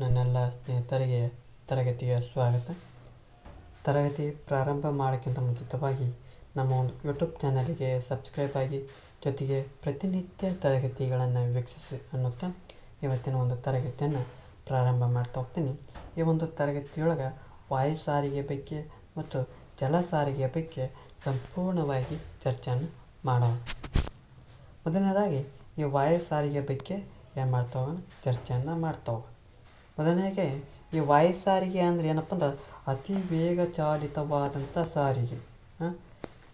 ನನ್ನೆಲ್ಲ ಸ್ನೇಹಿತರಿಗೆ ತರಗತಿಗೆ ಸ್ವಾಗತ. ತರಗತಿ ಪ್ರಾರಂಭ ಮಾಡೋಕ್ಕಿಂತ ಮುಂಚಿತವಾಗಿ ನಮ್ಮ ಒಂದು ಯೂಟ್ಯೂಬ್ ಚಾನಲಿಗೆ ಸಬ್ಸ್ಕ್ರೈಬ್ ಆಗಿ, ಜೊತೆಗೆ ಪ್ರತಿನಿತ್ಯ ತರಗತಿಗಳನ್ನು ವೀಕ್ಷಿಸಿ ಅನ್ನುತ್ತಾ ಇವತ್ತಿನ ಒಂದು ತರಗತಿಯನ್ನು ಪ್ರಾರಂಭ ಮಾಡ್ತಾ ಹೋಗ್ತೀನಿ. ಈ ಒಂದು ತರಗತಿಯೊಳಗೆ ವಾಯು ಸಾರಿಗೆ ಬಗ್ಗೆ ಮತ್ತು ಜಲ ಸಾರಿಗೆ ಬಗ್ಗೆ ಸಂಪೂರ್ಣವಾಗಿ ಚರ್ಚೆಯನ್ನು ಮಾಡೋಣ. ಮೊದಲನೇದಾಗಿ ಈ ವಾಯು ಸಾರಿಗೆ ಬಗ್ಗೆ ಏನು ಮಾಡ್ತಾ ಹೋಗೋಣ, ಚರ್ಚೆಯನ್ನು ಮಾಡ್ತಾ ಹೋಗೋಣ. ಮೊದಲನೇಗೆ ಈ ವಾಯು ಸಾರಿಗೆ ಅಂದರೆ ಏನಪ್ಪ ಅಂದ್ರೆ ಅತಿ ವೇಗ ಚಾಲಿತವಾದಂಥ ಸಾರಿಗೆ.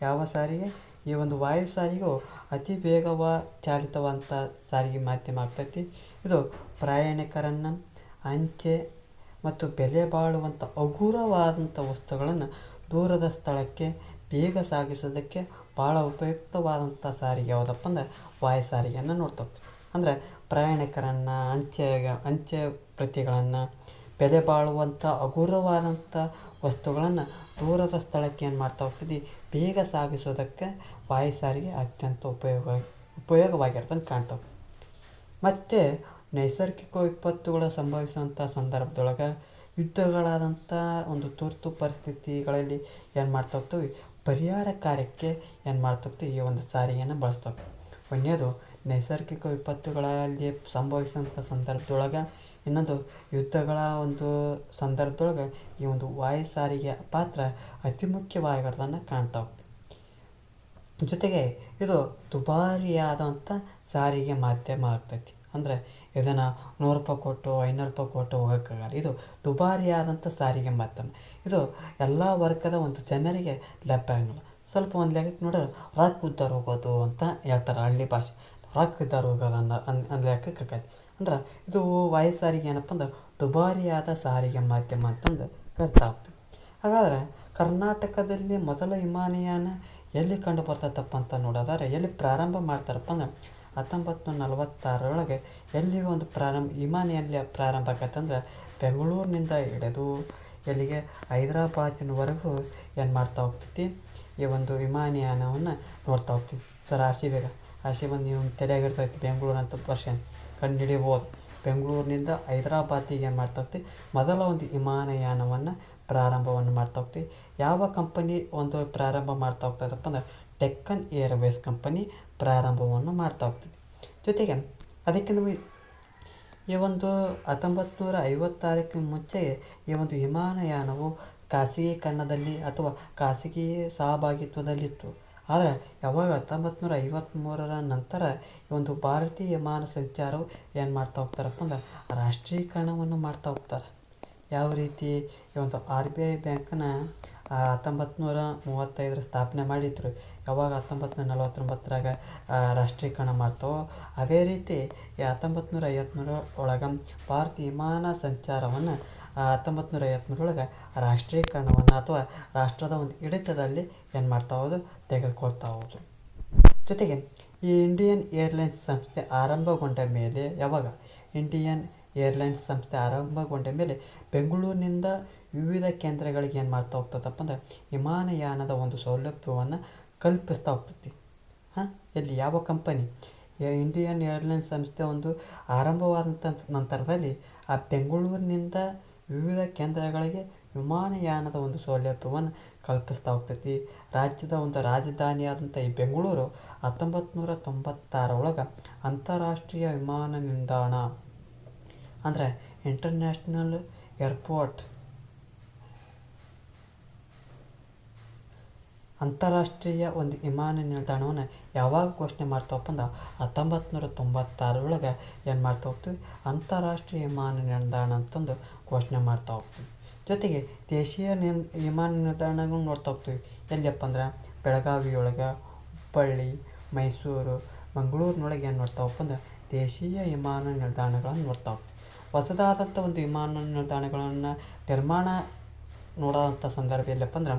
ಯಾವ ಸಾರಿಗೆ? ಈ ಒಂದು ವಾಯು ಸಾರಿಗೆಯು ಅತಿ ಚಾಲಿತವಾದಂಥ ಸಾರಿಗೆ ಮಾಧ್ಯಮ ಆಗ್ತೈತಿ. ಇದು ಪ್ರಯಾಣಿಕರನ್ನು ಅಂಚೆ ಮತ್ತು ಬೆಲೆ ಬಾಳುವಂಥ ಹಗುರವಾದಂಥ ವಸ್ತುಗಳನ್ನು ದೂರದ ಸ್ಥಳಕ್ಕೆ ಬೇಗ ಸಾಗಿಸೋದಕ್ಕೆ ಭಾಳ ಉಪಯುಕ್ತವಾದಂಥ ಸಾರಿಗೆ ಯಾವುದಪ್ಪ ಅಂದ್ರೆ ವಾಯು ಸಾರಿಗೆಯನ್ನು ನೋಡ್ತಾ ಹೋಗ್ತೀವಿ. ಅಂದರೆ ಪ್ರಯಾಣಿಕರನ್ನು ಅಂಚೆ ಪ್ರತಿಗಳನ್ನು ಬೆಲೆ ಬಾಳುವಂಥ ಹಗುರವಾದಂಥ ವಸ್ತುಗಳನ್ನು ದೂರದ ಸ್ಥಳಕ್ಕೆ ಏನು ಮಾಡ್ತಾ ಹೋಗ್ತದೆ, ಬೇಗ ಸಾಗಿಸೋದಕ್ಕೆ ವಾಯು ಸಾರಿಗೆ ಅತ್ಯಂತ ಉಪಯೋಗವಾಗಿರ್ತಂತ ಕಾಣ್ತಾವೆ. ಮತ್ತು ನೈಸರ್ಗಿಕ ವಿಪತ್ತುಗಳು ಸಂಭವಿಸುವಂಥ ಸಂದರ್ಭದೊಳಗೆ, ಯುದ್ಧಗಳಾದಂಥ ಒಂದು ತುರ್ತು ಪರಿಸ್ಥಿತಿಗಳಲ್ಲಿ ಏನು ಮಾಡ್ತಾ ಹೋಗ್ತೀವಿ, ಪರಿಹಾರ ಕಾರ್ಯಕ್ಕೆ ಏನು ಮಾಡ್ತಾ ಹೋಗ್ತೀವಿ, ಈ ಒಂದು ಸಾರಿಗೆಯನ್ನು ಬಳಸ್ತಾ ಹೋಗ್ತೀವಿ. ಒಂದನೇದು ನೈಸರ್ಗಿಕ ವಿಪತ್ತುಗಳಲ್ಲಿ ಸಂಭವಿಸುವಂಥ ಸಂದರ್ಭದೊಳಗೆ, ಇನ್ನೊಂದು ಯುದ್ಧಗಳ ಒಂದು ಸಂದರ್ಭದೊಳಗೆ ಈ ಒಂದು ವಾಯು ಸಾರಿಗೆಯ ಪಾತ್ರ ಅತಿ ಮುಖ್ಯವಾಗಿರೋದನ್ನು ಕಾಣ್ತಾ ಹೋಗ್ತೀವಿ. ಜೊತೆಗೆ ಇದು ದುಬಾರಿಯಾದಂಥ ಸಾರಿಗೆ ಮಾಧ್ಯಮ ಆಗ್ತೈತಿ. ಅಂದರೆ ಇದನ್ನು 100 ರೂಪಾಯಿ ಕೊಟ್ಟು 500 ರೂಪಾಯಿ ಕೊಟ್ಟು ಹೋಗೋಕ್ಕಾಗಲ್ಲ. ಇದು ದುಬಾರಿಯಾದಂಥ ಸಾರಿಗೆ ಮಾಧ್ಯಮ. ಇದು ಎಲ್ಲ ವರ್ಗದ ಒಂದು ಜನರಿಗೆ ಲಭ್ಯ ಆಗಲ್ಲ. ಸ್ವಲ್ಪ ಒಂದು ಲೆಕ್ಕಕ್ಕೆ ನೋಡಿದ್ರೆ ರೊಕ್ಕ ಉದ್ದಾರ ಹೋಗೋದು ಅಂತ ಹೇಳ್ತಾರೆ ಹಳ್ಳಿ ಭಾಷೆ. ರೊಕ್ಕ ಉದ್ದಾರ ಹೋಗೋದು ಅನ್ನೋ ಲೆಕ್ಕಕ್ಕೆ ಆಕೈತಿ. ಅಂದ್ರೆ ಇದು ವಾಯು ಸಾರಿಗೆ ಏನಪ್ಪ ಅಂದ್ರೆ ದುಬಾರಿಯಾದ ಸಾರಿಗೆ ಮಾಧ್ಯಮ ಅಂತಂದು ಕರಿತಾ ಹೋಗ್ತೀವಿ. ಹಾಗಾದರೆ ಕರ್ನಾಟಕದಲ್ಲಿ ಮೊದಲ ವಿಮಾನಯಾನ ಎಲ್ಲಿ ಕಂಡು ಬರ್ತೈತಪ್ಪ ಅಂತ ನೋಡೋದಾದ್ರೆ, ಎಲ್ಲಿ ಪ್ರಾರಂಭ ಮಾಡ್ತಾರಪ್ಪ ಅಂದ್ರೆ 1946 ಎಲ್ಲಿ ಒಂದು ವಿಮಾನ ಎಲ್ಲಿ ಪ್ರಾರಂಭ ಆಕೈತಂದ್ರೆ ಬೆಂಗಳೂರಿನಿಂದ ಹಿಡಿದು ಎಲ್ಲಿಗೆ ಹೈದರಾಬಾದಿನವರೆಗೂ ಏನು ಮಾಡ್ತಾ ಹೋಗ್ತೈತಿ, ಈ ಒಂದು ವಿಮಾನಯಾನವನ್ನು ನೋಡ್ತಾ ಹೋಗ್ತೀವಿ. ಸರ್ ಆರ್ಸಿ ಬಂದು ನೀವು ತಲೆಯಾಗಿರ್ತೈತಿ ಬೆಂಗಳೂರು ಅಂತ ವರ್ಷ ಕಂಡು ಹಿಡಿಬೋದು. ಬೆಂಗಳೂರಿನಿಂದ ಹೈದರಾಬಾದಿಗೆ ಏನು ಮಾಡ್ತಾ ಹೋಗ್ತೀವಿ, ಮೊದಲ ಒಂದು ವಿಮಾನಯಾನವನ್ನು ಪ್ರಾರಂಭವನ್ನು ಮಾಡ್ತಾ ಹೋಗ್ತೀವಿ. ಯಾವ ಕಂಪನಿ ಒಂದು ಪ್ರಾರಂಭ ಮಾಡ್ತಾ ಹೋಗ್ತದಪ್ಪ ಅಂದ್ರೆ ಡೆಕ್ಕನ್ ಏರ್ವೇಸ್ ಕಂಪನಿ ಪ್ರಾರಂಭವನ್ನು ಮಾಡ್ತಾ ಹೋಗ್ತದೆ. ಜೊತೆಗೆ ಅದಕ್ಕಿಂತ ಈ ಒಂದು 1956 ಮುಂಚೆ ಈ ಒಂದು ವಿಮಾನಯಾನವು ಖಾಸಗೀಕರಣದಲ್ಲಿ ಅಥವಾ ಖಾಸಗಿ ಸಹಭಾಗಿತ್ವದಲ್ಲಿತ್ತು. ಆದರೆ ಯಾವಾಗ 1953 ನಂತರ ಈ ಒಂದು ಭಾರತೀಯ ವಿಮಾನ ಸಂಚಾರವು ಏನು ಮಾಡ್ತಾ ಹೋಗ್ತಾರಪ್ಪ ಅಂದ್ರೆ ರಾಷ್ಟ್ರೀಕರಣವನ್ನು ಮಾಡ್ತಾ ಹೋಗ್ತಾರೆ. ಯಾವ ರೀತಿ ಈ ಒಂದು RBI ಬ್ಯಾಂಕನ್ನ 1935 ಸ್ಥಾಪನೆ ಮಾಡಿದ್ರು, ಯಾವಾಗ 1949 ರಾಷ್ಟ್ರೀಕರಣ ಮಾಡ್ತಾವೋ, ಅದೇ ರೀತಿ ಈ 1953 ಒಳಗೆ ಭಾರತೀಯ ವಿಮಾನ ಸಂಚಾರವನ್ನು 1953 ರಾಷ್ಟ್ರೀಕರಣವನ್ನು ಅಥವಾ ರಾಷ್ಟ್ರದ ಒಂದು ಹಿಡಿತದಲ್ಲಿ ಏನು ಮಾಡ್ತಾ ಹೋದು ತೆಗೆದುಕೊಳ್ತಾ ಹೋದ್ರು. ಜೊತೆಗೆ ಈ ಇಂಡಿಯನ್ ಏರ್ಲೈನ್ಸ್ ಸಂಸ್ಥೆ ಆರಂಭಗೊಂಡ ಮೇಲೆ, ಯಾವಾಗ ಇಂಡಿಯನ್ ಏರ್ಲೈನ್ಸ್ ಸಂಸ್ಥೆ ಆರಂಭಗೊಂಡ ಮೇಲೆ ಬೆಂಗಳೂರಿನಿಂದ ವಿವಿಧ ಕೇಂದ್ರಗಳಿಗೆ ಏನು ಮಾಡ್ತಾ ಹೋಗ್ತದಪ್ಪ ಅಂದರೆ ವಿಮಾನಯಾನದ ಒಂದು ಸೌಲಭ್ಯವನ್ನು ಕಲ್ಪಿಸ್ತಾ ಹೋಗ್ತೈತಿ. ಎಲ್ಲಿ ಯಾವ ಕಂಪನಿ? ಇಂಡಿಯನ್ ಏರ್ಲೈನ್ಸ್ ಸಂಸ್ಥೆ ಒಂದು ಆರಂಭವಾದಂಥ ನಂತರದಲ್ಲಿ ಆ ಬೆಂಗಳೂರಿನಿಂದ ವಿವಿಧ ಕೇಂದ್ರಗಳಿಗೆ ವಿಮಾನಯಾನದ ಒಂದು ಸೌಲಭ್ಯವನ್ನು ಕಲ್ಪಿಸ್ತಾ ಹೋಗ್ತೈತಿ. ರಾಜ್ಯದ ಒಂದು ರಾಜಧಾನಿಯಾದಂಥ ಈ ಬೆಂಗಳೂರು 1996 ಅಂತಾರಾಷ್ಟ್ರೀಯ ವಿಮಾನ ನಿಲ್ದಾಣ ಅಂದರೆ ಇಂಟರ್ನ್ಯಾಷನಲ್ ಏರ್ಪೋರ್ಟ್, ಅಂತಾರಾಷ್ಟ್ರೀಯ ಒಂದು ವಿಮಾನ ನಿಲ್ದಾಣವನ್ನು ಯಾವಾಗ ಘೋಷಣೆ ಮಾಡ್ತಾವಪ್ಪ ಅಂದ್ರೆ 1996 ಏನು ಮಾಡ್ತಾ ಹೋಗ್ತೀವಿ, ಅಂತಾರಾಷ್ಟ್ರೀಯ ವಿಮಾನ ನಿಲ್ದಾಣ ಅಂತಂದು ಘೋಷಣೆ ಮಾಡ್ತಾ ಹೋಗ್ತೀವಿ. ಜೊತೆಗೆ ದೇಶೀಯ ವಿಮಾನ ನಿಲ್ದಾಣಗಳು ನೋಡ್ತಾ ಹೋಗ್ತೀವಿ. ಎಲ್ಲಿಯಪ್ಪ ಅಂದ್ರೆ ಬೆಳಗಾವಿಯೊಳಗೆ, ಹುಬ್ಬಳ್ಳಿ, ಮೈಸೂರು, ಮಂಗಳೂರಿನೊಳಗೆ ಏನು ನೋಡ್ತಾ ಹೋಗ್ಪ ಅಂದ್ರೆ ದೇಶೀಯ ವಿಮಾನ ನಿಲ್ದಾಣಗಳನ್ನು ನೋಡ್ತಾ ಹೋಗ್ತೀವಿ. ಹೊಸದಾದಂಥ ಒಂದು ವಿಮಾನ ನಿಲ್ದಾಣಗಳನ್ನು ನಿರ್ಮಾಣ ನೋಡೋವಂಥ ಸಂದರ್ಭ ಎಲ್ಲಪ್ಪ ಅಂದ್ರೆ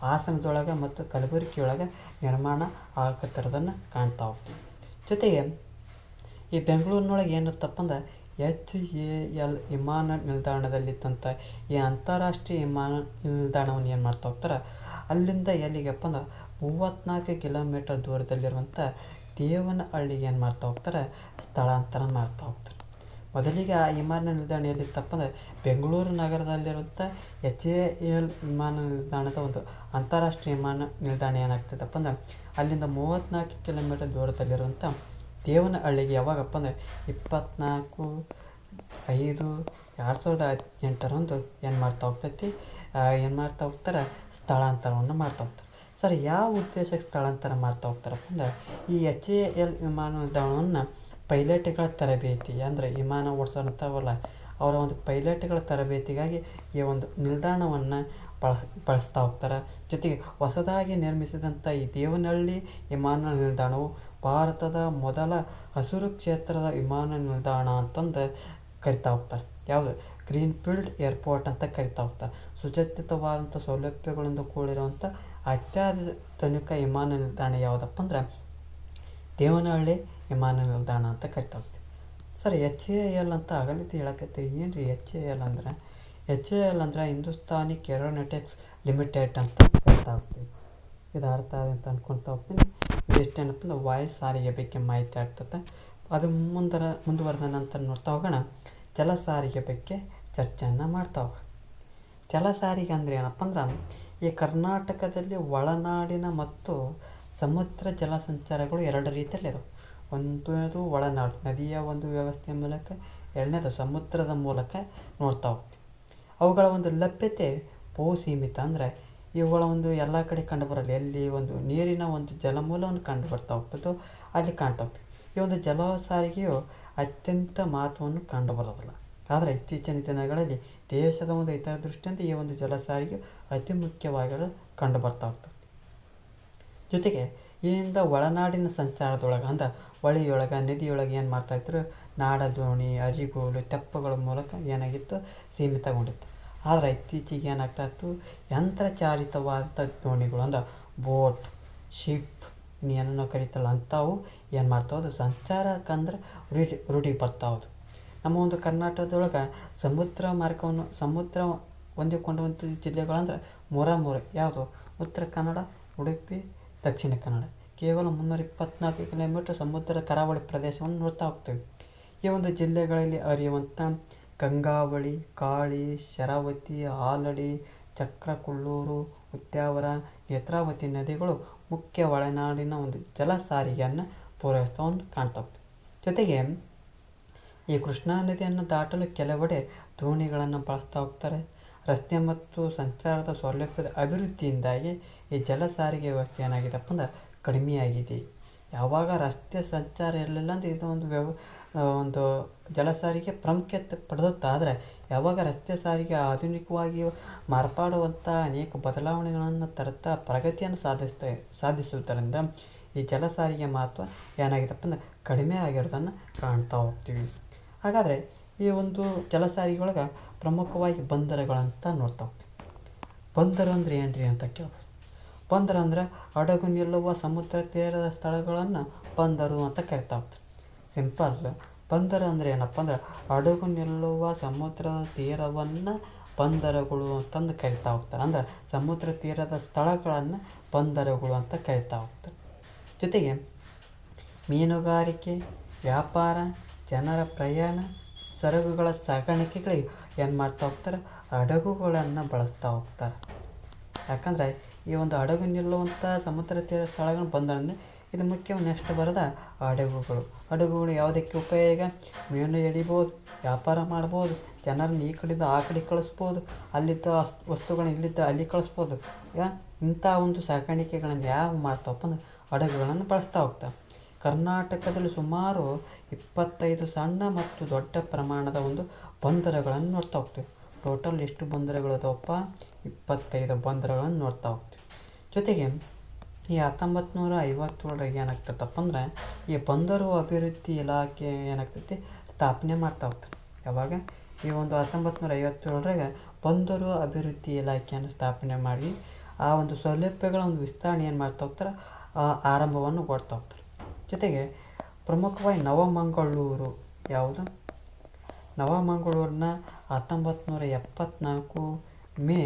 ಹಾಸನದೊಳಗೆ ಮತ್ತು ಕಲಬುರಗಿಯೊಳಗೆ ನಿರ್ಮಾಣ ಆಗತ್ತಿರೋದನ್ನು ಕಾಣ್ತಾ ಹೋಗ್ತೀವಿ. ಜೊತೆಗೆ ಈ ಬೆಂಗಳೂರಿನೊಳಗೆ ಏನಿತ್ತಪ್ಪ ಅಂದ್ರೆ HAL ವಿಮಾನ ನಿಲ್ದಾಣದಲ್ಲಿದ್ದಂಥ ಈ ಅಂತಾರಾಷ್ಟ್ರೀಯ ವಿಮಾನ ನಿಲ್ದಾಣವನ್ನು ಏನು ಮಾಡ್ತಾ ಹೋಗ್ತಾರೆ, ಅಲ್ಲಿಂದ ಎಲ್ಲಿಗೆಪ್ಪ ಅಂದ್ರೆ 34 ಕಿಲೋಮೀಟರ್ ದೂರದಲ್ಲಿರುವಂಥ ದೇವನಹಳ್ಳಿಗೆ ಏನು ಮಾಡ್ತಾ ಹೋಗ್ತಾರೆ, ಸ್ಥಳಾಂತರ ಮಾಡ್ತಾ ಹೋಗ್ತಾರೆ. ಮೊದಲಿಗೆ ಆ ವಿಮಾನ ನಿಲ್ದಾಣ ಎಲ್ಲಿತ್ತಪ್ಪ ಅಂದರೆ ಬೆಂಗಳೂರು ನಗರದಲ್ಲಿರುವಂಥ HAL ವಿಮಾನ ನಿಲ್ದಾಣದ ಒಂದು ಅಂತಾರಾಷ್ಟ್ರೀಯ ವಿಮಾನ ನಿಲ್ದಾಣ ಏನಾಗ್ತದಪ್ಪ ಅಂದ್ರೆ ಅಲ್ಲಿಂದ 34 ಕಿಲೋಮೀಟರ್ ದೂರದಲ್ಲಿರುವಂಥ ದೇವನಹಳ್ಳಿಗೆ ಯಾವಾಗಪ್ಪ ಅಂದರೆ 24/5/2018 ಏನು ಮಾಡ್ತಾ ಹೋಗ್ತಾರೆ ಸ್ಥಳಾಂತರವನ್ನು ಮಾಡ್ತಾ ಹೋಗ್ತಾರೆ. ಸರ್, ಯಾವ ಉದ್ದೇಶಕ್ಕೆ ಸ್ಥಳಾಂತರ ಮಾಡ್ತಾ ಹೋಗ್ತಾರಪ್ಪ ಅಂದರೆ ಈ HAL ವಿಮಾನ ನಿಲ್ದಾಣವನ್ನು ಪೈಲಟ್ಗಳ ತರಬೇತಿ ಅಂದರೆ ವಿಮಾನ ಓಡಿಸೋಂಥವಲ್ಲ ಅವರ ಒಂದು ಪೈಲಟ್ಗಳ ತರಬೇತಿಗಾಗಿ ಈ ಒಂದು ನಿಲ್ದಾಣವನ್ನು ಬಳಸ್ತಾ ಹೋಗ್ತಾರೆ. ಜೊತೆಗೆ ಹೊಸದಾಗಿ ನಿರ್ಮಿಸಿದಂಥ ಈ ದೇವನಹಳ್ಳಿ ವಿಮಾನ ನಿಲ್ದಾಣವು ಭಾರತದ ಮೊದಲ ಹಸಿರು ಕ್ಷೇತ್ರದ ವಿಮಾನ ನಿಲ್ದಾಣ ಅಂತಂದು ಕರಿತಾ ಹೋಗ್ತಾರೆ. ಯಾವುದು ಗ್ರೀನ್ಫೀಲ್ಡ್ ಏರ್ಪೋರ್ಟ್ ಅಂತ ಕರಿತಾ ಹೋಗ್ತಾರೆ. ಸುಸಜ್ಜಿತವಾದಂಥ ಸೌಲಭ್ಯಗಳಿಂದ ಕೂಡಿರುವಂಥ ಅತ್ಯಾಧುನಿಕ ವಿಮಾನ ನಿಲ್ದಾಣ ಯಾವುದಪ್ಪ ಅಂದ್ರೆ ದೇವನಹಳ್ಳಿ ವಿಮಾನ ನಿಲ್ದಾಣ ಅಂತ ಕರಿತಾ ಹೋಗ್ತೀವಿ. ಸರ್, HAL ಅಂತ ಆಗಲಿದ್ದು ಹೇಳಕತ್ತೀರಿ. ಏನು ರೀ HAL ಅಂದ್ರೆ? HAL ಅಂದ್ರೆ ಹಿಂದೂಸ್ತಾನಿ ಏರೋನಾಟಿಕ್ಸ್ ಲಿಮಿಟೆಡ್ ಅಂತ ಕರಿತಾ ಹೋಗ್ತೀವಿ. ಇದು ಅರ್ಥ ಆದ ಅಂತ ಅನ್ಕೊತಾ ಹೋಗ್ತೀನಿ. ಇದಿಷ್ಟೇನಪ್ಪ ಅಂದ್ರೆ ವಾಯು ಸಾರಿಗೆ ಬಗ್ಗೆ ಮಾಹಿತಿ ಆಗ್ತದೆ. ಅದು ಮುಂದುವರೆದ ನಂತರ ನೋಡ್ತಾ ಹೋಗೋಣ. ಜಲ ಸಾರಿಗೆ ಬಗ್ಗೆ ಚರ್ಚೆಯನ್ನು ಮಾಡ್ತಾ ಹೋಗೋಣ. ಜಲ ಸಾರಿಗೆ ಅಂದರೆ ಏನಪ್ಪ ಅಂದ್ರೆ ಈ ಕರ್ನಾಟಕದಲ್ಲಿ ಒಳನಾಡಿನ ಮತ್ತು ಸಮುದ್ರ ಜಲ ಸಂಚಾರಗಳು ಎರಡು ರೀತಿಯಲ್ಲಿದಾವೆ. ಒಂದನೇದು ಒಳನಾಡು ನದಿಯ ಒಂದು ವ್ಯವಸ್ಥೆಯ ಮೂಲಕ, ಎರಡನೇದು ಸಮುದ್ರದ ಮೂಲಕ ನೋಡ್ತಾ ಹೋಗ್ತೀವಿ. ಅವುಗಳ ಒಂದು ಲಭ್ಯತೆ ಬಹು ಸೀಮಿತ. ಅಂದರೆ ಇವುಗಳ ಒಂದು ಎಲ್ಲ ಕಡೆ ಕಂಡುಬರಲ್ಲ. ಎಲ್ಲಿ ಒಂದು ನೀರಿನ ಒಂದು ಜಲಮೂಲವನ್ನು ಕಂಡು ಬರ್ತಾ ಹೋಗ್ತದೋ ಅಲ್ಲಿ ಕಾಣ್ತಾ ಹೋಗ್ತೀವಿ. ಈ ಒಂದು ಜಲ ಸಾರಿಗೆಯು ಅತ್ಯಂತ ಮಹತ್ವವನ್ನು ಕಂಡುಬರೋದಿಲ್ಲ. ಆದರೆ ಇತ್ತೀಚಿನ ದಿನಗಳಲ್ಲಿ ದೇಶದ ಒಂದು ಹಿತದೃಷ್ಟಿಯಿಂದ ಈ ಒಂದು ಜಲ ಸಾರಿಗೆ ಅತಿ ಮುಖ್ಯವಾಗಿ ಕಂಡು ಬರ್ತಾ ಹೋಗ್ತದೆ. ಜೊತೆಗೆ ಇಲ್ಲಿಂದ ಒಳನಾಡಿನ ಸಂಚಾರದೊಳಗೆ ಅಂದ್ರೆ ಹೊಳೆಯೊಳಗೆ ನದಿಯೊಳಗೆ ಏನು ಮಾಡ್ತಾಯಿದ್ರು, ನಾಡ ದೋಣಿ, ಅರಿಗೋಲು, ತೆಪ್ಪಗಳ ಮೂಲಕ ಏನಾಗಿತ್ತು ಸೀಮಿತಗೊಂಡಿತ್ತು. ಆದರೆ ಇತ್ತೀಚೆಗೆ ಏನಾಗ್ತಾಯಿತ್ತು, ಯಂತ್ರಚಾಲಿತವಾದ ದೋಣಿಗಳು ಅಂದ್ರೆ ಬೋಟ್, ಶಿಪ್ ಇನ್ನೇನೋ ಕರೀತಲ್ಲ ಅಂಥವು ಏನು ಮಾಡ್ತಾವುದು ಸಂಚಾರಕ್ಕಂದ್ರೆ ರೂಢಿ ಬರ್ತಾವುದು. ನಮ್ಮ ಒಂದು ಕರ್ನಾಟಕದೊಳಗೆ ಸಮುದ್ರ ಹೊಂದಿಕೊಂಡಂಥ ಜಿಲ್ಲೆಗಳಂದ್ರೆ ಮೂರೇ. ಯಾವುದು? ಉತ್ತರ ಕನ್ನಡ, ಉಡುಪಿ, ದಕ್ಷಿಣ ಕನ್ನಡ. ಕೇವಲ 324 ಕಿಲೋಮೀಟರ್ ಸಮುದ್ರದ ಕರಾವಳಿ ಪ್ರದೇಶವನ್ನು ನೋಡ್ತಾ ಹೋಗ್ತೀವಿ. ಈ ಒಂದು ಜಿಲ್ಲೆಗಳಲ್ಲಿ ಹರಿಯುವಂಥ ಗಂಗಾವಳಿ, ಕಾಳಿ, ಶರಾವತಿ, ಆಲಡಿ, ಚಕ್ರಕುಳ್ಳೂರು, ಉದ್ಯಾವರ, ನೇತ್ರಾವತಿ ನದಿಗಳು ಮುಖ್ಯ ಒಳನಾಡಿನ ಒಂದು ಜಲ ಸಾರಿಗೆಯನ್ನು ಪೂರೈಸ್ತಾ ಕಾಣ್ತಾ ಹೋಗ್ತೀವಿ. ಜೊತೆಗೆ ಈ ಕೃಷ್ಣಾ ನದಿಯನ್ನು ದಾಟಲು ಕೆಲವೆಡೆ ದೋಣಿಗಳನ್ನು ಬಳಸ್ತಾ ಹೋಗ್ತಾರೆ. ರಸ್ತೆ ಮತ್ತು ಸಂಚಾರದ ಸೌಲಭ್ಯದ ಅಭಿವೃದ್ಧಿಯಿಂದಾಗಿ ಈ ಜಲ ಸಾರಿಗೆ ವ್ಯವಸ್ಥೆ ಏನಾಗಿದೆಪ್ಪ ಅಂದ್ರೆ ಕಡಿಮೆಯಾಗಿದೆ. ಯಾವಾಗ ರಸ್ತೆ ಸಂಚಾರ ಇರಲಿಲ್ಲ ಅಂದರೆ ಇದು ಒಂದು ಜಲ ಸಾರಿಗೆ ಪ್ರಾಮುಖ್ಯತೆ ಪಡೆದುತ್ತಾದರೆ ಯಾವಾಗ ರಸ್ತೆ ಸಾರಿಗೆ ಆಧುನಿಕವಾಗಿ ಮಾರ್ಪಾಡುವಂಥ ಅನೇಕ ಬದಲಾವಣೆಗಳನ್ನು ತರುತ್ತಾ ಪ್ರಗತಿಯನ್ನು ಸಾಧಿಸುವುದರಿಂದ ಈ ಜಲ ಸಾರಿಗೆ ಮಹತ್ವ ಏನಾಗಿದೆಪ್ಪ ಅಂದ್ರೆ ಕಡಿಮೆ ಆಗಿರೋದನ್ನು ಕಾಣ್ತಾ ಹೋಗ್ತೀವಿ. ಹಾಗಾದರೆ ಈ ಒಂದು ಜಲ ಸಾರಿಗೆ ಒಳಗೆ ಪ್ರಮುಖವಾಗಿ ಬಂದರುಗಳಂತ ನೋಡ್ತಾ ಹೋಗ್ತೀವಿ. ಬಂದರು ಅಂದರೆ ಏನು ರೀ ಅಂತ ಕೇಳ್ಬೋದು. ಬಂದರು ಅಂದರೆ ಹಡಗು ನಿಲ್ಲುವ ಸಮುದ್ರ ತೀರದ ಸ್ಥಳಗಳನ್ನು ಬಂದರು ಅಂತ ಕರಿತಾ ಹೋಗ್ತಾರೆ. ಸಿಂಪಲ್. ಬಂದರು ಅಂದರೆ ಏನಪ್ಪ ಅಂದ್ರೆ ಹಡಗು ನಿಲ್ಲುವ ಸಮುದ್ರದ ತೀರವನ್ನು ಬಂದರುಗಳು ಅಂತಂದು ಕರಿತಾ ಹೋಗ್ತಾರೆ. ಅಂದರೆ ಸಮುದ್ರ ತೀರದ ಸ್ಥಳಗಳನ್ನು ಬಂದರುಗಳು ಅಂತ ಕರಿತಾ ಹೋಗ್ತಾರೆ. ಜೊತೆಗೆ ಮೀನುಗಾರಿಕೆ, ವ್ಯಾಪಾರ, ಜನರ ಪ್ರಯಾಣ, ಸರಕುಗಳ ಸಾಗಾಣಿಕೆಗಳಿಗೆ ಏನು ಮಾಡ್ತಾ ಹೋಗ್ತಾರೆ, ಹಡಗುಗಳನ್ನು ಬಳಸ್ತಾ ಹೋಗ್ತಾರೆ. ಯಾಕಂದರೆ ಈ ಒಂದು ಹಡಗು ನಿಲ್ಲುವಂಥ ಸಮುದ್ರ ತೀರ ಸ್ಥಳಗಳನ್ನು ಬಂದರೆ ಇಲ್ಲಿ ಮುಖ್ಯವಾಗಿ ನೆಕ್ಸ್ಟ್ ಬರೋದ ಹಡಗುಗಳು ಯಾವುದಕ್ಕೆ ಉಪಯೋಗ? ಮೀನು ಹಿಡಿಬೋದು, ವ್ಯಾಪಾರ ಮಾಡ್ಬೋದು, ಜನರನ್ನು ಈ ಕಡೆಯಿಂದ ಆ ಕಡೆ ಕಳಿಸ್ಬೋದು, ಅಲ್ಲಿದ್ದ ವಸ್ತುಗಳನ್ನ ಇಲ್ಲಿದ್ದ ಅಲ್ಲಿ ಕಳಿಸ್ಬೋದು. ಇಂಥ ಒಂದು ಸಾಗಾಣಿಕೆಗಳನ್ನು ಯಾವ ಮಾಡ್ತಾವಪ್ಪ ಅಂದ್ರೆ ಹಡಗುಗಳನ್ನು ಬಳಸ್ತಾ ಹೋಗ್ತಾರೆ. ಕರ್ನಾಟಕದಲ್ಲಿ ಸುಮಾರು 25 ಸಣ್ಣ ಮತ್ತು ದೊಡ್ಡ ಪ್ರಮಾಣದ ಒಂದು ಬಂದರುಗಳನ್ನು ನೋಡ್ತಾ ಹೋಗ್ತೀವಿ. ಟೋಟಲ್ ಎಷ್ಟು ಬಂದರುಗಳು ಅದಾವಪ್ಪ? 25 ಬಂದರುಗಳನ್ನು ನೋಡ್ತಾ ಹೋಗ್ತೀವಿ. ಜೊತೆಗೆ ಈ 1957 ಏನಾಗ್ತೈತಪ್ಪ ಅಂದ್ರೆ ಈ ಬಂದರು ಅಭಿವೃದ್ಧಿ ಇಲಾಖೆ ಏನಾಗ್ತೈತಿ ಸ್ಥಾಪನೆ ಮಾಡ್ತಾ ಹೋಗ್ತಾರೆ. ಯಾವಾಗ? ಈ ಒಂದು 1957 ಬಂದರು ಅಭಿವೃದ್ಧಿ ಇಲಾಖೆಯನ್ನು ಸ್ಥಾಪನೆ ಮಾಡಿ ಆ ಒಂದು ಸೌಲಭ್ಯಗಳ ಒಂದು ವಿಸ್ತರಣೆ ಏನು ಮಾಡ್ತಾ ಹೋಗ್ತಾರೆ, ಆರಂಭವನ್ನು ಕೊಡ್ತಾ ಹೋಗ್ತಾರೆ. ಜೊತೆಗೆ ಪ್ರಮುಖವಾಗಿ ನವಮಂಗಳೂರು ಯಾವುದು? ನವಮಂಗಳೂರನ್ನ 1974 ಮೇ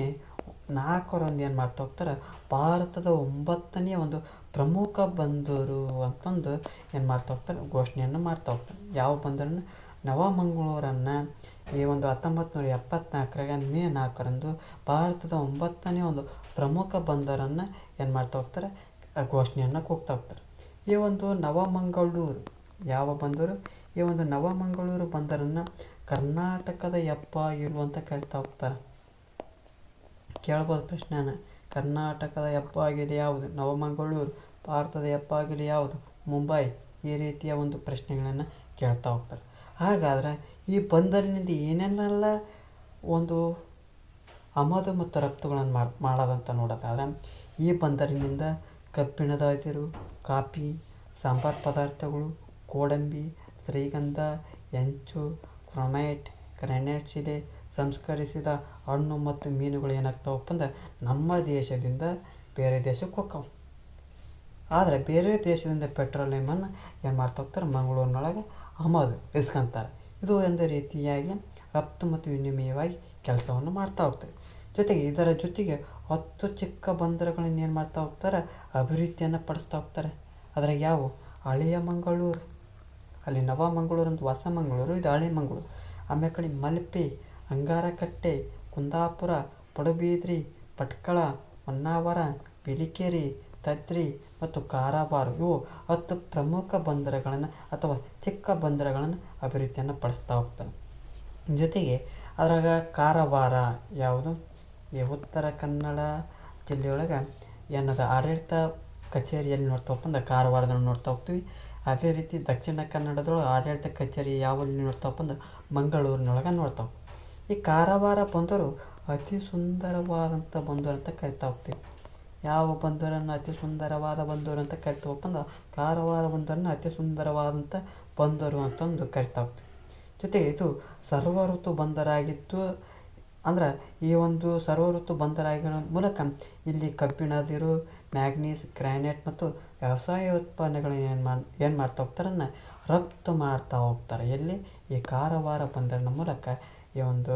4 ಏನು ಮಾಡ್ತಾ ಹೋಗ್ತಾರೆ, ಭಾರತದ 9ನೇ ಒಂದು ಪ್ರಮುಖ ಬಂದರು ಅಂತಂದು ಏನು ಮಾಡ್ತಾ ಹೋಗ್ತಾರೆ, ಘೋಷಣೆಯನ್ನು ಮಾಡ್ತಾ ಹೋಗ್ತಾರೆ. ಯಾವ ಬಂದರನ್ನು? ನವಮಂಗಳೂರನ್ನು ಈ ಒಂದು 1974 ಮೇ 4ರಂದು ಭಾರತದ 9ನೇ ಒಂದು ಪ್ರಮುಖ ಬಂದರನ್ನು ಏನು ಮಾಡ್ತಾ ಹೋಗ್ತಾರೆ, ಘೋಷಣೆಯನ್ನು ಕೂಗ್ತಾ ಹೋಗ್ತಾರೆ. ಈ ಒಂದು ನವಮಂಗಳೂರು ಯಾವ ಬಂದರು? ಈ ಒಂದು ನವಮಂಗಳೂರು ಬಂದರನ್ನು ಕರ್ನಾಟಕದ ಹೆಬ್ಬಾಗಿಲು ಅಂತ ಕರಿತಾ ಹೋಗ್ತಾರೆ. ಕೇಳ್ಬೋದು ಪ್ರಶ್ನೆನ, ಕರ್ನಾಟಕದ ಹೆಬ್ಬಾಗಿಲು ಯಾವುದು? ನವಮಂಗಳೂರು. ಭಾರತದ ಹೆಬ್ಬಾಗಿಲು ಯಾವುದು? ಮುಂಬೈ. ಈ ರೀತಿಯ ಒಂದು ಪ್ರಶ್ನೆಗಳನ್ನು ಕೇಳ್ತಾ ಹೋಗ್ತಾರೆ. ಹಾಗಾದರೆ ಈ ಬಂದರಿನಿಂದ ಏನೇನೆಲ್ಲ ಒಂದು ಆಮದು ಮತ್ತು ರಫ್ತುಗಳನ್ನು ಮಾಡೋದಂತ ನೋಡೋದಾದ್ರೆ, ಈ ಬಂದರಿನಿಂದ ಕಬ್ಬಿಣದ ಅದಿರು, ಕಾಫಿ, ಸಾಂಬಾರು ಪದಾರ್ಥಗಳು, ಗೋಡಂಬಿ, ಶ್ರೀಗಂಧ, ಹೆಂಚು, ಕ್ರೊಮೈಟ್, ಗ್ರಾನೈಟ್ ಶಿಲೆ, ಸಂಸ್ಕರಿಸಿದ ಹಣ್ಣು ಮತ್ತು ಮೀನುಗಳು ಏನಾಗ್ತಾವಪ್ಪ ಅಂದ್ರೆ ನಮ್ಮ ದೇಶದಿಂದ ಬೇರೆ ದೇಶಕ್ಕೆ ಹೋಗ್ತಾವೆ. ಆದರೆ ಬೇರೆ ದೇಶದಿಂದ ಪೆಟ್ರೋಲಿಯಮನ್ನು ಏನು ಮಾಡ್ತಾ ಹೋಗ್ತಾರೆ, ಮಂಗಳೂರಿನೊಳಗೆ ಆಮದು ಇಸ್ಕೊಂತಾರೆ. ಇದು ಒಂದು ರೀತಿಯಾಗಿ ರಫ್ತು ಮತ್ತು ವಿನಿಮಯವಾಗಿ ಕೆಲಸವನ್ನು ಮಾಡ್ತಾ ಹೋಗ್ತದೆ. ಜೊತೆಗೆ ಇದರ ಜೊತೆಗೆ 10 ಚಿಕ್ಕ ಬಂದರುಗಳನ್ನು ಏನು ಮಾಡ್ತಾ ಹೋಗ್ತಾರೆ, ಅಭಿವೃದ್ಧಿಯನ್ನು ಪಡಿಸ್ತಾ ಹೋಗ್ತಾರೆ. ಅದ್ರಾಗ ಯಾವ? ಹಳೆಯ ಮಂಗಳೂರು, ಅಲ್ಲಿ ನವಮಂಗಳೂರು ಅಂತ ಹೊಸ ಮಂಗಳೂರು, ಇದು ಹಳೆ ಮಂಗಳೂರು. ಆಮೇಲೆ ಕಡೆ ಮಲ್ಪೆ, ಅಂಗಾರಕಟ್ಟೆ, ಕುಂದಾಪುರ, ಪಡುಬಿದ್ರಿ, ಭಟ್ಕಳ, ಹೊನ್ನಾವರ, ಬಿಳಿಕೆರೆ, ತದ್ರಿ ಮತ್ತು ಕಾರವಾರ ಇವು 10 ಪ್ರಮುಖ ಬಂದರುಗಳನ್ನು ಅಥವಾ ಚಿಕ್ಕ ಬಂದರುಗಳನ್ನು ಅಭಿವೃದ್ಧಿಯನ್ನು ಪಡಿಸ್ತಾ ಹೋಗ್ತಾನೆ. ಜೊತೆಗೆ ಅದರಾಗ ಕಾರವಾರ ಯಾವುದು? ಈ ಉತ್ತರ ಕನ್ನಡ ಜಿಲ್ಲೆಯೊಳಗೆ ಏನದ ಆಡಳಿತ ಕಚೇರಿಯಲ್ಲಿ ನೋಡ್ತಾವಪ್ಪ ಅಂದ್ರೆ ಕಾರವಾರದಲ್ಲಿ ನೋಡ್ತಾ ಹೋಗ್ತೀವಿ. ಅದೇ ರೀತಿ ದಕ್ಷಿಣ ಕನ್ನಡದೊಳಗೆ ಆಡಳಿತ ಕಚೇರಿ ಯಾವಲ್ಲಿ ನೋಡ್ತಾವಪ್ಪ ಅಂದ್ರೆ ಮಂಗಳೂರಿನೊಳಗೆ ನೋಡ್ತಾವೆ. ಈ ಕಾರವಾರ ಬಂದರು ಅತಿ ಸುಂದರವಾದಂಥ ಬಂದರು ಅಂತ ಕರಿತಾ ಹೋಗ್ತೀವಿ. ಯಾವ ಬಂದರನ್ನು ಅತಿ ಸುಂದರವಾದ ಬಂದರು ಅಂತ ಕರಿತಾವಪ್ಪ ಅಂದ್ರೆ ಕಾರವಾರ ಬಂದರನ್ನು ಅತಿ ಸುಂದರವಾದಂಥ ಬಂದರು ಅಂತಂದು ಕರಿತಾ ಹೋಗ್ತೀವಿ. ಜೊತೆಗೆ ಇದು ಸರ್ವ ಋತು ಬಂದರಾಗಿದ್ದು, ಅಂದ್ರೆ ಈ ಒಂದು ಸರ್ವ ಋತು ಬಂದರಾಗಿರೋ ಮೂಲಕ ಇಲ್ಲಿ ಕಬ್ಬಿಣದಿರು, ಮ್ಯಾಗ್ನೀಸ್, ಗ್ರಾನೈಟ್ ಮತ್ತು ವ್ಯವಸಾಯ ಉತ್ಪನ್ನಗಳನ್ನು ಏನು ಮಾಡ್ತಾ ಹೋಗ್ತಾರನ್ನ ರಫ್ತು ಮಾಡ್ತಾ ಹೋಗ್ತಾರೆ. ಎಲ್ಲಿ? ಈ ಕಾರವಾರ ಬಂದರಿನ ಮೂಲಕ ಈ ಒಂದು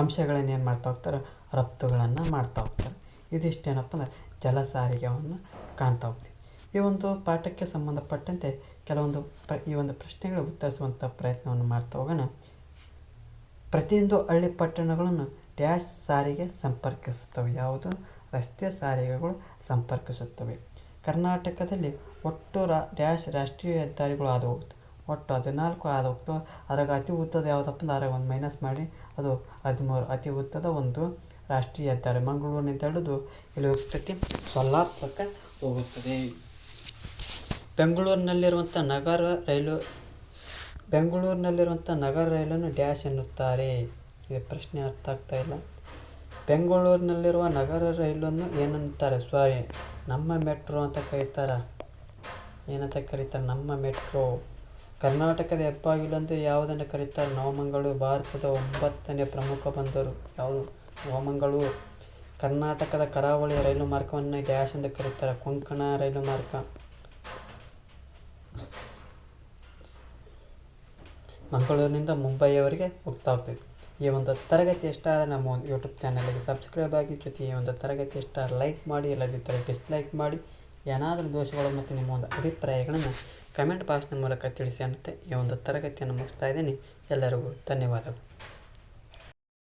ಅಂಶಗಳನ್ನು ಏನು ಮಾಡ್ತಾ ಹೋಗ್ತಾರೆ, ರಫ್ತುಗಳನ್ನು ಮಾಡ್ತಾ ಹೋಗ್ತಾರೆ. ಇದಿಷ್ಟೇನಪ್ಪ ಅಂದ್ರೆ ಜಲ ಸಾರಿಗೆಯನ್ನು ಕಾಣ್ತಾ ಹೋಗ್ತೀವಿ. ಈ ಒಂದು ಪಾಠಕ್ಕೆ ಸಂಬಂಧಪಟ್ಟಂತೆ ಕೆಲವೊಂದು ಈ ಒಂದು ಪ್ರಶ್ನೆಗಳು ಉತ್ತರಿಸುವಂಥ ಪ್ರಯತ್ನವನ್ನು ಮಾಡ್ತಾ ಹೋಗೋಣ. ಪ್ರತಿಯೊಂದು ಹಳ್ಳಿ ಪಟ್ಟಣಗಳನ್ನು ಡ್ಯಾಶ್ ಸಾರಿಗೆ ಸಂಪರ್ಕಿಸುತ್ತವೆ. ಯಾವುದು? ರಸ್ತೆ ಸಾರಿಗೆಗಳು ಸಂಪರ್ಕಿಸುತ್ತವೆ. ಕರ್ನಾಟಕದಲ್ಲಿ ಒಟ್ಟು ಡ್ಯಾಶ್ ರಾಷ್ಟ್ರೀಯ ಹೆದ್ದಾರಿಗಳು ಹಾದು ಹೋಗುತ್ತೆ. ಒಟ್ಟು 14 ಹಾದು ಹೋಗ್ತವೆ. ಅದ್ರಾಗ ಅತಿ ಉದ್ದದ ಯಾವುದಪ್ಪ ಅಂದ್ರೆ ಅದ್ರಾಗ ಒಂದು ಮೈನಸ್ ಮಾಡಿ ಅದು 13 ಅತಿ ಉದ್ದದ ಒಂದು ರಾಷ್ಟ್ರೀಯ ಹೆದ್ದಾರಿ ಮಂಗಳೂರಿನಿಂದ ಹಿಡಿದು ಇಲ್ಲಿ ಹೋಗ್ತೈತಿ, ಸೊಲ್ಲಾಪುರಕ್ಕೆ ಹೋಗುತ್ತದೆ. ಬೆಂಗಳೂರಿನಲ್ಲಿರುವಂಥ ನಗರ ರೈಲನ್ನು ಡ್ಯಾಶ್ ಎನ್ನುತ್ತಾರೆ. ಇದು ಪ್ರಶ್ನೆ ಅರ್ಥ ಆಗ್ತಾ ಇಲ್ಲ. ಬೆಂಗಳೂರಿನಲ್ಲಿರುವ ನಗರ ರೈಲನ್ನು ಏನನ್ನುತ್ತಾರೆ? ಸಾರಿ, ನಮ್ಮ ಮೆಟ್ರೋ ಅಂತ ಕರೀತಾರೆ. ಏನಂತ ಕರೀತಾರೆ? ನಮ್ಮ ಮೆಟ್ರೋ. ಕರ್ನಾಟಕದ ಹೆಬ್ಬಾಗಿಲು ಎಂದು ಯಾವುದನ್ನು ಕರೀತಾರೆ? ನವಮಂಗಳೂರು. ಭಾರತದ 9ನೇ ಪ್ರಮುಖ ಬಂದರು ಯಾವುದು? ನವಮಂಗಳೂರು. ಕರ್ನಾಟಕದ ಕರಾವಳಿ ರೈಲು ಮಾರ್ಗವನ್ನು ಡ್ಯಾಶ್ ಎಂದು ಕರೀತಾರೆ? ಕೊಂಕಣ ರೈಲು ಮಾರ್ಗ. ಮಂಗಳೂರಿನಿಂದ ಮುಂಬೈಯವರೆಗೆ ಹೋಗ್ತಾ ಹೋಗ್ತದೆ. ಈ ಒಂದು ತರಗತಿ ಇಷ್ಟ ಆದರೆ ನಮ್ಮ ಒಂದು ಯೂಟ್ಯೂಬ್ ಚಾನಲ್ಗೆ ಸಬ್ಸ್ಕ್ರೈಬ್ ಆಗಿ. ಜೊತೆಗೆ ಈ ಒಂದು ತರಗತಿ ಇಷ್ಟ ಲೈಕ್ ಮಾಡಿ, ಇಲ್ಲದಿದ್ದರೆ ಡಿಸ್ಲೈಕ್ ಮಾಡಿ. ಏನಾದರೂ ದೋಷಗಳು ಮತ್ತು ನಿಮ್ಮ ಒಂದು ಅಭಿಪ್ರಾಯಗಳನ್ನು ಕಮೆಂಟ್ ಬಾಕ್ಸ್ನ ಮೂಲಕ ತಿಳಿಸಿ ಅನ್ನುತ್ತೆ ಈ ಒಂದು ತರಗತಿಯನ್ನು ಮುಗಿಸ್ತಾ ಇದ್ದೀನಿ. ಎಲ್ಲರಿಗೂ ಧನ್ಯವಾದಗಳು.